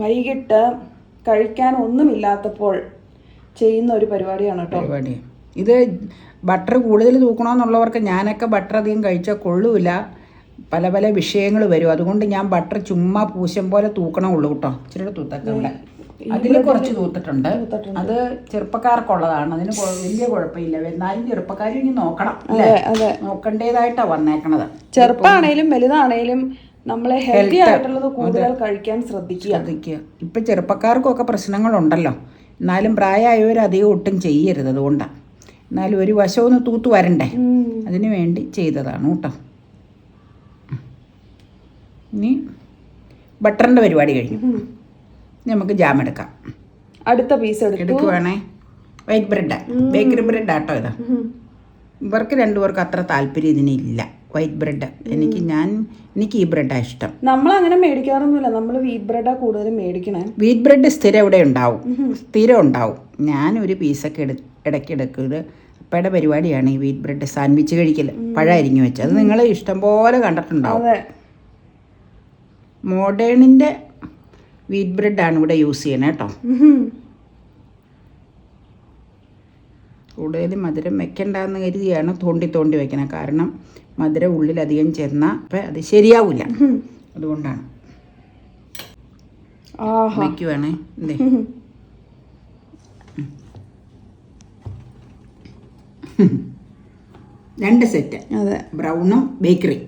വൈകിട്ട് കഴിക്കാൻ ഒന്നുമില്ലാത്തപ്പോൾ ചെയ്യുന്ന ഒരു പരിപാടിയാണ് കേട്ടോ. ഇത് ബട്ടർ കൂടുതൽ തൂക്കണമെന്നുള്ളവർക്ക്, ഞാനൊക്കെ ബട്ടർ അധികം കഴിച്ചാൽ കൊള്ളൂല, പല പല വിഷയങ്ങൾ വരും. അതുകൊണ്ട് ഞാൻ ബട്ടർ ചുമ്മാ പൂശം പോലെ തൂക്കണമുള്ളൂ കേട്ടോ. ഇച്ചിരി തൂത്തൊക്കെ ഇവിടെ അതിൽ കുറച്ച് തൂത്തിട്ടുണ്ട്. അത് ചെറുപ്പക്കാർക്കുള്ളതാണ്, അതിന് വലിയ കുഴപ്പമില്ല. എന്നാലും ചെറുപ്പക്കാരും ഇനി നോക്കണം അല്ലേ, നോക്കേണ്ടതായിട്ടാണ് വന്നേക്കണത്. ചെറുപ്പാണേലും വലുതാണേലും നമ്മളെ ഹെൽത്തി ആയിട്ടുള്ളത് കൂടുതൽ കഴിക്കാൻ ശ്രദ്ധിക്കുക. ഇപ്പം ചെറുപ്പക്കാർക്കൊക്കെ പ്രശ്നങ്ങളുണ്ടല്ലോ, എന്നാലും പ്രായമായവരധികം ഒട്ടും ചെയ്യരുത്. അതുകൊണ്ടാണ്. എന്നാലും ഒരു വശമൊന്ന് തൂത്ത് വരണ്ടേ, അതിന് വേണ്ടി ചെയ്തതാണ് കേട്ടോ. ഇനി ബട്ടറിൻ്റെ പരിപാടി കഴിഞ്ഞു. നമുക്ക് ജാം എടുക്കാം. അടുത്ത പീസ് എടുക്കുവാണേ. വൈറ്റ് ബ്രെഡ്, ബേക്കറി ബ്രെഡ് ആട്ടോ ഇത്. ഇവർക്ക് രണ്ടുപേർക്ക് അത്ര താല്പര്യം ഇതിനില്ല വൈറ്റ് ബ്രെഡ്. എനിക്ക് ഈ ബ്രെഡാണ് ഇഷ്ടം. നമ്മൾ അങ്ങനെ മേടിക്കാറൊന്നുമില്ല, നമ്മൾ വീറ്റ് ബ്രെഡാണ് കൂടുതലും മേടിക്കണേ. വീറ്റ് ബ്രെഡ് സ്ഥിരം ഇവിടെ ഉണ്ടാവും, സ്ഥിരം ഉണ്ടാവും. ഞാനൊരു പീസൊക്കെ ഇടയ്ക്കിടയ്ക്ക് ഇത് അപ്പയുടെ പരിപാടിയാണ് ഈ വീറ്റ് ബ്രെഡ് സാൻഡ്വിച്ച് കഴിക്കൽ, പഴം വെച്ച്. അത് നിങ്ങൾ ഇഷ്ടം പോലെ കണ്ടിട്ടുണ്ടാവും. മോഡേണിൻ്റെ വീറ്റ് ബ്രെഡാണ് ഇവിടെ യൂസ് ചെയ്യണേ കേട്ടോ. കൂടുതൽ മധുരം വെക്കണ്ടെന്ന് കരുതിയാണ് തോണ്ടി വെക്കണത്. കാരണം മധുരം ഉള്ളിലധികം ചെന്നാൽ അപ്പം അത് ശരിയാവില്ല, അതുകൊണ്ടാണ്. വയ്ക്കുവാണേ എന്തേ. രണ്ട് സെറ്റ് ബ്രൗണും ബേക്കറി.